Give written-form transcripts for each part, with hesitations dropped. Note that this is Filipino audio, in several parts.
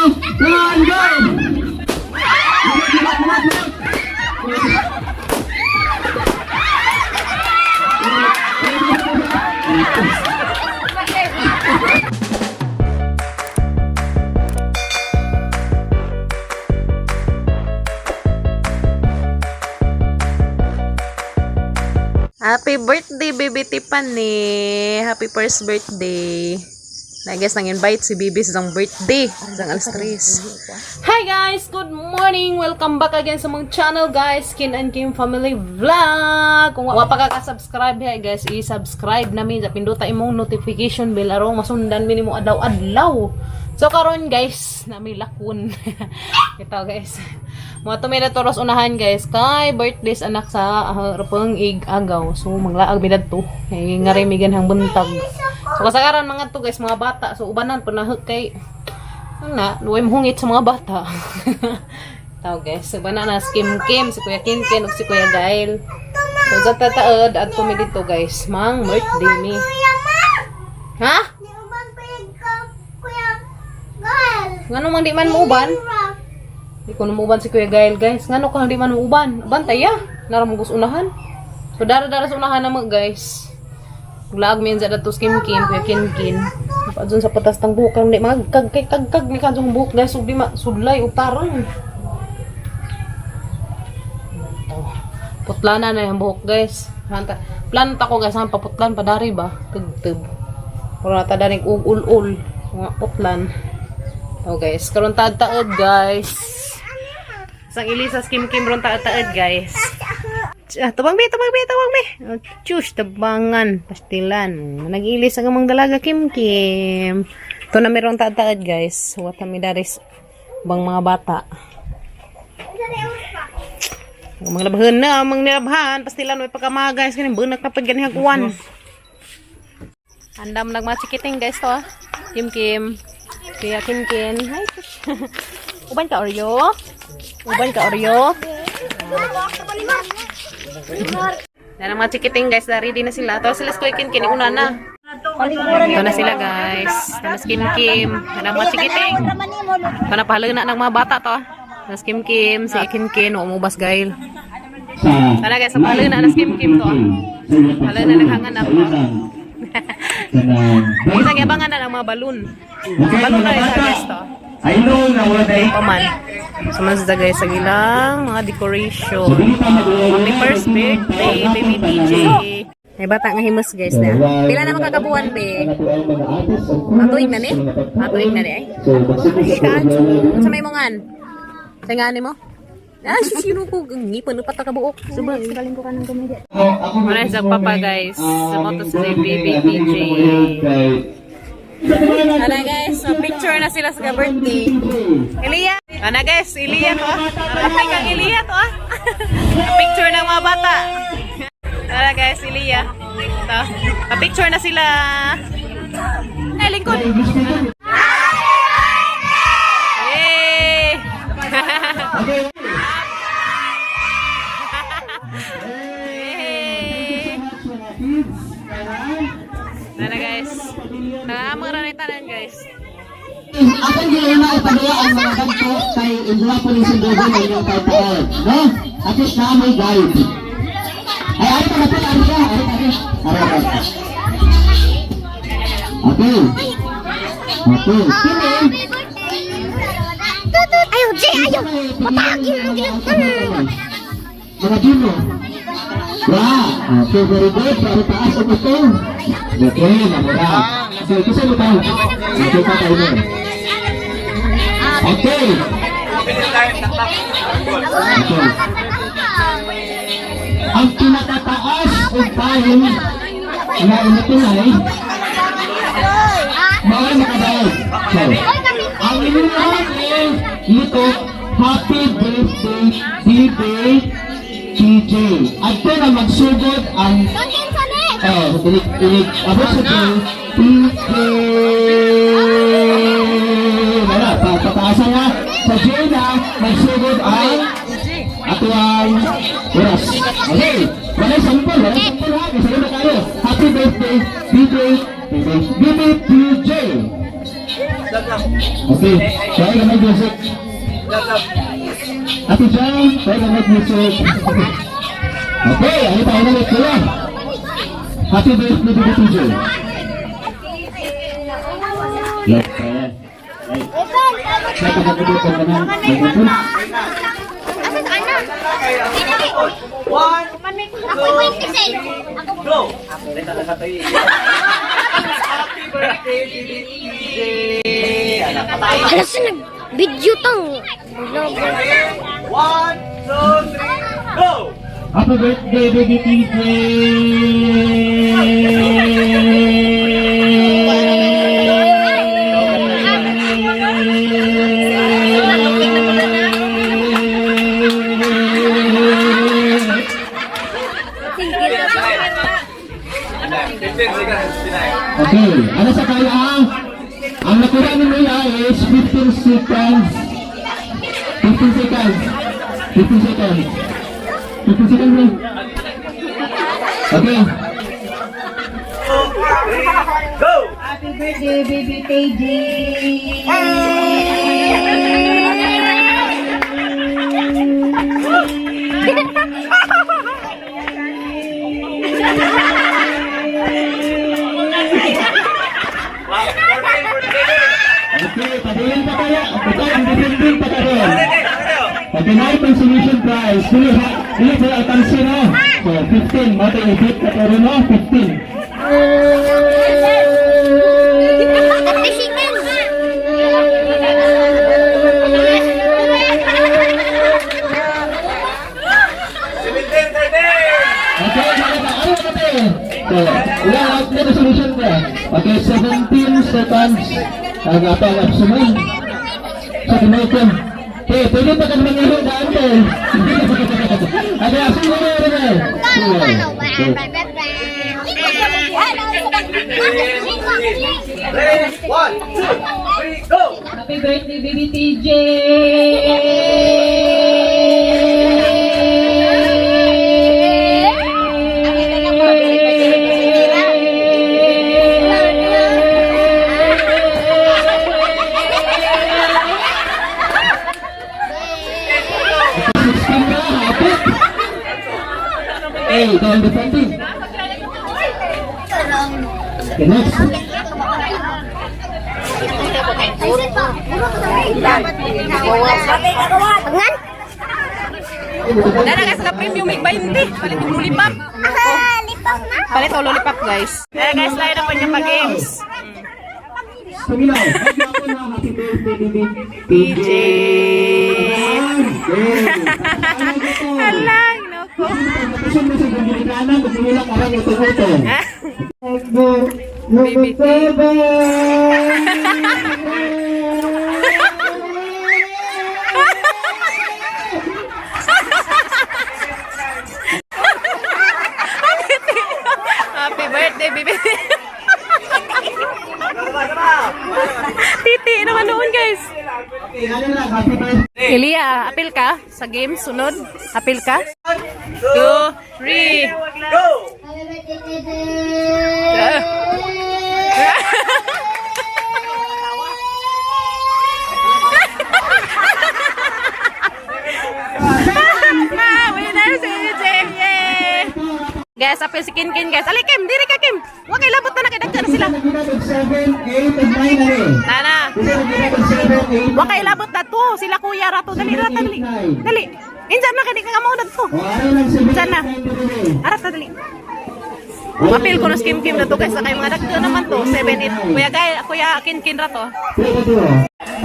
1, go! Happy birthday, baby Tiffany! Happy first birthday! I guess nang invite si Bibi sa isang birthday. Isang alas 3. Hi guys! Good morning! Welcome back again sa mong channel guys. Skin and Kim Family Vlog! Kung wala pa ka-subscribe guys, i-subscribe namin. Pinduta imong notification bell aron masundan mi nimo adlaw-adlaw. So karon guys, nami lakon. Ito guys. Mga tumira toros unahan guys. Kay birthdays anak sa rapang ig-agaw. So maglaag midad to. Kay ngari mi ganhang buntag. So kasagaran mga to guys, mga bata. So ubanan panahog kay na, luway mohungit sa mga bata. Tao guys. So ubanan na Kim Kim, si Kuya Kinkin ug si Kuya Gail. So zatataod at tumi dito guys. Mang birthday ni. Ha? Ngano man di man muuban? Di ko numuban si Kuya Gail guys. Ngano ka di man muuban? Bantay ya. Naramong gus unahan. So dara-dara sa unahan na mo guys. Vlog mi sa datos Kim Kim, Kuya Kinkin. Padun sa patas tang buhok kang di magkag ni kadtong buhok guys ug di sudlay ug tarong. Putlana na yung buhok guys. Hanta. Plan ta ko guys ang paputlan padari ba? Tugtub. Wala ta danig ug ul-ul. Mga putlan. Oh guys, karon taad-taod guys. Sang Elisa Kim Kim ron taad-taod guys. Tabang mi. Oh, Chus, tabangan, pastilan. Nag-ilis ang mga dalaga Kim Kim. Ito na meron taad-taod guys. What kami daris bang mga bata. Mga labahan na, mga nilabhan, pastilan may pagkamaga guys, kanin bunak na pag ganihang kuwan. Andam nagmachikiting guys to ah. Kim Kim. Kuya Kinkin. Hi. Uban ka Oreo? Yan ang mga chikiting guys. Ready na sila. Ito sila Kuya Kinkin. Una na. Ito na sila guys. Ito na Kim Kim. Yan ang mga chikiting. Ito na pahalag na ng mga bata to. Ito na Kim Kim. Si Kinkin. Umubas Gail. Ito na guys. Pahalag na ng Kim Kim to. Pahalag na naghanganap to. Isang yabangan na ng mga balon. Balon na isa guys to. I know na wala day. Paman. Sumansa guys sa gilang mga decoration. Happy first birthday, baby DJ. May bata nga himus guys na. Pila na makakabuan be? Atuig na ni? Ay. Sa may mongan. Sa ngani mo? Ah, sino ko ngipon pa ta kabuok. Subag galing ko kanang komedya. Maray sa papa guys. Sa moto sa baby DJ. Ana guys, so picture na sila sa birthday. Elia. Ana guys, Elia to. Rapay kang Elia to ah. Picture ng mga bata. Ana guys, Elia. Ito. Pa-picture na sila. Ay, lingkod. Yay! Nana guys. Nangamara tanan guys. Akan din na ipadala ang mga ganito kay Indianapolis Indiana ng inyong taon. No? At least na may guide. Ay, ari ka na po, ari ka. Okay. Sino? Ayaw, Jay, ayaw. Patagin ang ginagawa. Mga dino. Okay, very good. Para taas ang ito. Okay, namura. Okay, kasi mo tayo. Okay, tayo mo. Okay. Ang pinakataas o tayo na inatunay mga nakadahal. So, ang inunahan ito, happy birthday, birthday, TJ. At ito na magsugod ang tinig abot sa TJ. Wala, pataasan na sa J na magsugod ang atuang oras. Okay, wala sampol ha, kasi na tayo. Happy birthday, DJ, TJ. Okay, saya gamay music. Ate Jang, saya gamay music. Okay, ano pa ulit kuya? Happy birthday to TJ. Yes, kaya. Saya pagkakabot ko naman. Microphone. Asa sa anak? Hindi. Ako 26. Ako. Alas na video tang. Happy birthday, baby TJ! Okay, ano sa kaya ang nakuha ni Mia is 15 seconds. 15 seconds. 15 seconds. 15 seconds na. Okay. Go! Happy birthday, baby TJ. Okay, padayon pa kaya. Okay, ang defending pa kaya. Okay, na itong solution prize. Dili ba ang tansi na? So, 15. Mata yung hit ka pero no? 15. Okay, ano ba? Ano ba tayo? So, ilang na solution ka? Okay, 17 seconds. Ang apang absuman. Sa kinaitin. Okay, pwede pa ka naman ngayon na ante. Okay, asin mo na rin. One, two, three, go! Happy birthday, baby TJ. Hey, ikaw ang defending. Okay, next. Dala guys, sa premium may 20. Palit yung lollipop. Palit yung lollipop guys. Guys, layo na po yung pa-games. Pamilaw. Happy birthday, baby. DJ. Alang, no ko. Pagkakasyon mo sa Dominikanan, magmulak ka lang ito-ito. Baby T. Happy birthday, baby. Titi, naman noon guys. Okay, ano na, happy birthday. Elia, apil ka sa game sunod? Apil ka? 2, 3. Go! Winner si Jim! Yay! Guys, apil si Kin guys. Ali Kim, diri ka Kim. Huwag kay labot na nakidagkan sila. Nagbilang 7, 8, and 9 na rin. Tana. Nagbilang 7, 8. Huwag kay labot na to. Sila kuya rato. Dali rata, dali. Dali. Insan na, kadi ka maunad to. O, ano lang 7, Diyan na. 8, 9 Arat na, dali. Apil ko nos Kim na to guys. Kay mga dagko naman to. 7, 8. Kuya Kin rato.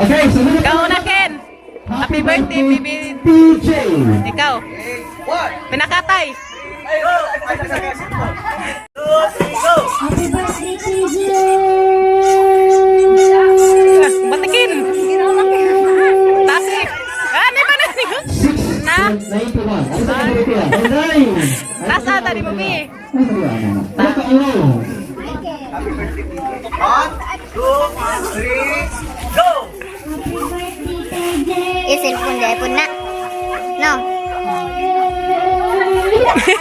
Okay, sunod na. Ikaw na Ken. Happy birthday, baby. TJ. Ikaw. Pinakatay. Hey, go! Two, three, go! Happy birthday, TJ. Batikin. Tasik. Ano ba na? 6, Na? 91. Ano sa kapatid? 9. Nasa tadi mo, Mi. Ano ka ano? One, two, three, go! Cellphone dahil po na. No. Okay.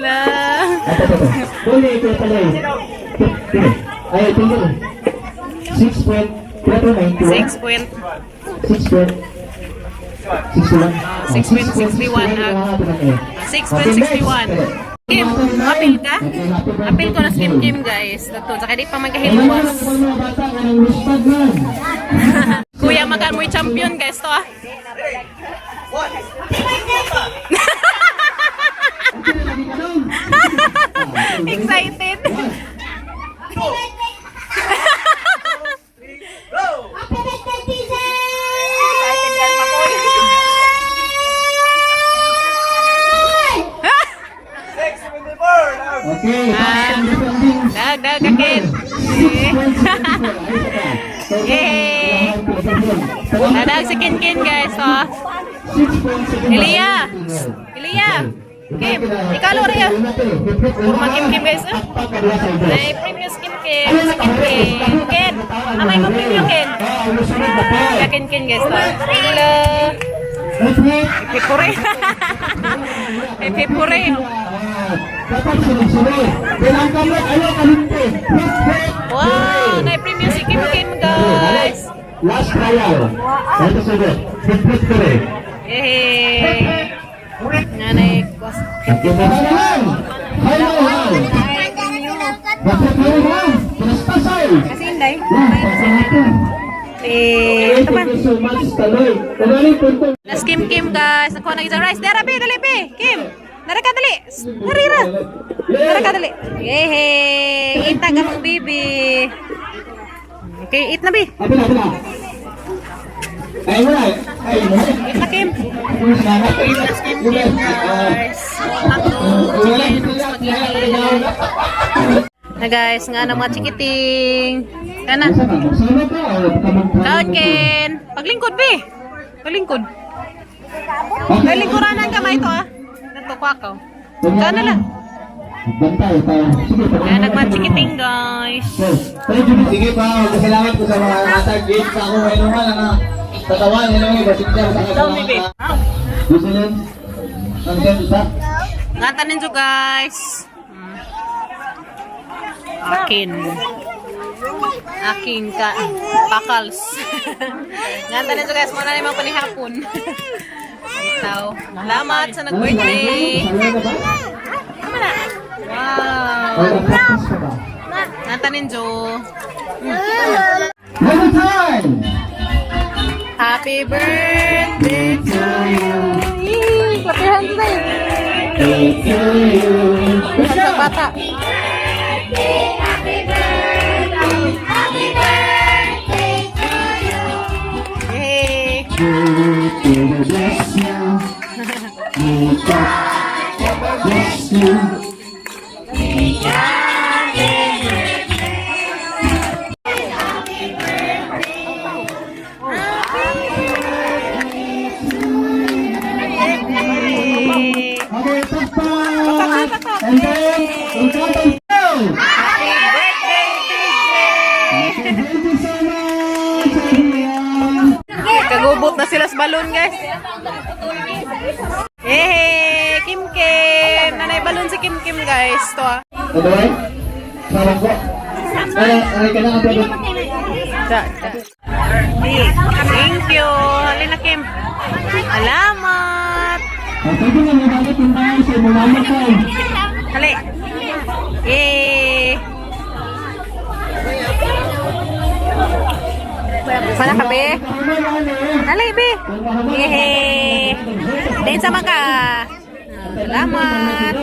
Ala. Ito. Huli ito pala eh. Ay, tingnan. 6.91. 6.61 Kim, apil ka? Apil ko na skim Kim guys. Ito, saka di pa magkahimuwas. Kuya, makan mo'y champion guys to ah. Excited. Okay, Dag kakin. Yay! Dadag si Kin guys oh. Elia. Kim, ikaw lori ya. Kurma Kim guys eh. Nay previous Kim sa Kin. Amay mo premium Kin. Kin guys to. Hello. Pipure. Pipure. dapat sunod-sunod. Kailangan kami, ayaw kalimpi. Wow, na-premium si Kim guys. Last trial. Ito sunod. Hit ko rin. Nanay kos. Naman! Hello, hi! Dapat kayo ha! Pinastasay! Kasi hindi. Thank you so much, Taloy. Kamaling punto. Nas Kim guys. Nakuha na isang rice. Dara, dali, Kim. Dara ka, dali. Dara ka, dali. Yehey. Eat na gamang bibi. Okay, eat na, bi. Abi na. Ay, wala. Ay, wala. Eat na, Kim. Nas Kim guys. Na guys, nga na mga chikiting. Kana. Kaon Ken. Paglingkod, bi. Paglingkod. Paglingkuranan ka ma ito ah. Natukwa ka. Kana lang. Bantay tayo. Sige, Kaya nagmachikiting guys. Sige pa, salamat ko sa mga natag-game sa ako inuman na tatawan inuman ba siya sa Daw bibi. Gusilin. Ang ganda sa. Ngatanin nyo guys. Akin ka pakals. Ngatanin nyo guys, muna na yung panihapon. Itaw. Salamat sa nag-birthday. Wow. Ngatanin nyo. One time. Happy birthday to you. Klapihan ko tayo. Bata, bata. Happy birthday to you. Yay. Bless you. Bless you. Okay, papa. And then, Happy birthday, thank you so much, everyone. Kagubot na sila sa balon, guys. Yehey! Kim! Nanay balon si Kim, guys. To ah. Tuloy? Sarap po. Ay, ka na ang pwede. Thank you. Halina, Kim. Alamat. Pwede nga may bakit yung tayo sa mulaman ko. Hali. Yay! Mana ka, be? Hali, be. Yehey! Dahin sama ka. Salamat.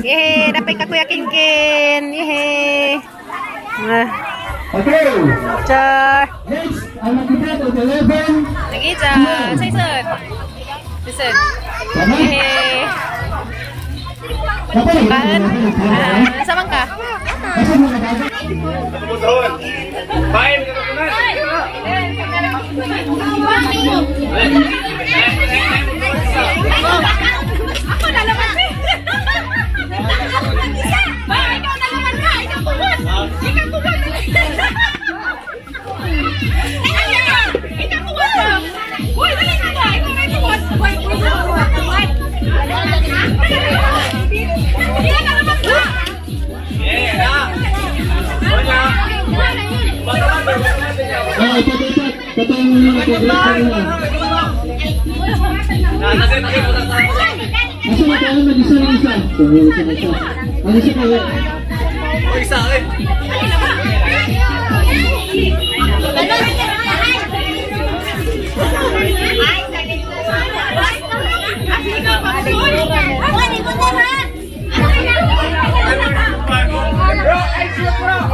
Yehey! Dapat ka, Kuya Kinkin. Yehey! Okay. Char! Next, ang nakita to 11. Nag-isa. Say, Listen. Yehey! Kaan? Nasamang ka? Five. Ako nalaman si. Isa. Ikaw nalaman ka. Ikaw tuwan. Ikaw tuwan. Uy, dali na ba? Ikaw may tuwan. Uy, tuwan. ipat-ipat. Katong mga pag-ipat nila. Asa na tayo mag-isa ng isa? Oo, isa na isa. Ang isa kayo.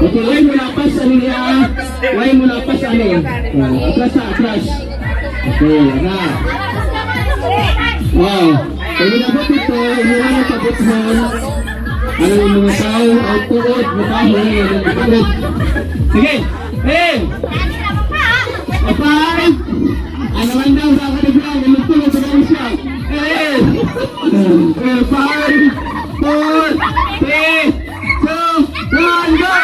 Okay, why mo lapas sa niya? Why mo lapas sa niya? Atras sa atras. Okay, na. Wow. Pwede na ba ito? Inuha na sa butman. Ano yung mga tao? Ang tuod, matahin, ang tuod. Sige! Hey! Kapay! Ano man daw sa kanilang? Nalutulog sa kanilang siya. Hey! 5, 4, 3, 2, 1, go!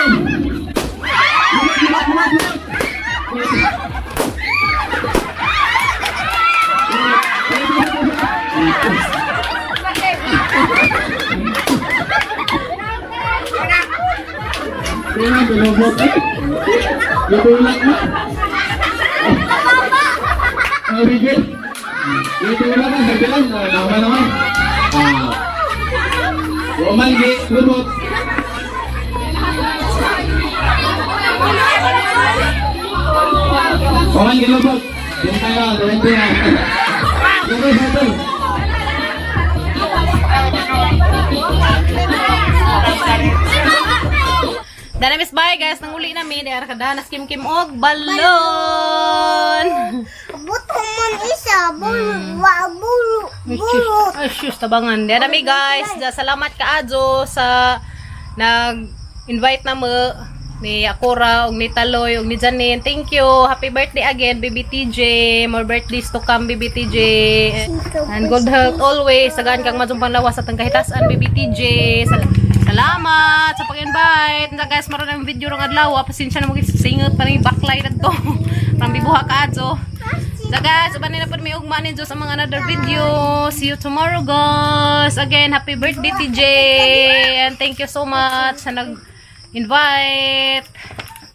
Kaya binubot eh. Itulak mo. Rigid. Itulak mo. Sabilan. Naman. Umalgi. Lubot. Umalgi lubot. Yan tayo. Gawin ko yan. Lubot ito. Dana miss bye guys, nang uli namin di ara kada Kim og balon. Buto man isa, bulu. Ay shoes tabangan. Dana mi guys, salamat kaadyo sa nag-invite na mo ni Akora ug ni Taloy ug ni Janine. Thank you. Happy birthday again Baby TJ. More birthdays to come Baby TJ. And good health always. Sagaan kang majumpang lawas sa tang kahitasan Baby TJ. Salamat sa pag-invite. Na guys, maroon ang video rong adlaw. Pasensya na mo singot pa ni backlight adto. Rambi buha kaadyo. So guys, uban na pod mi ugma ninyo sa mga another video. See you tomorrow guys. Again, happy birthday TJ. And thank you so much sa nag-invite.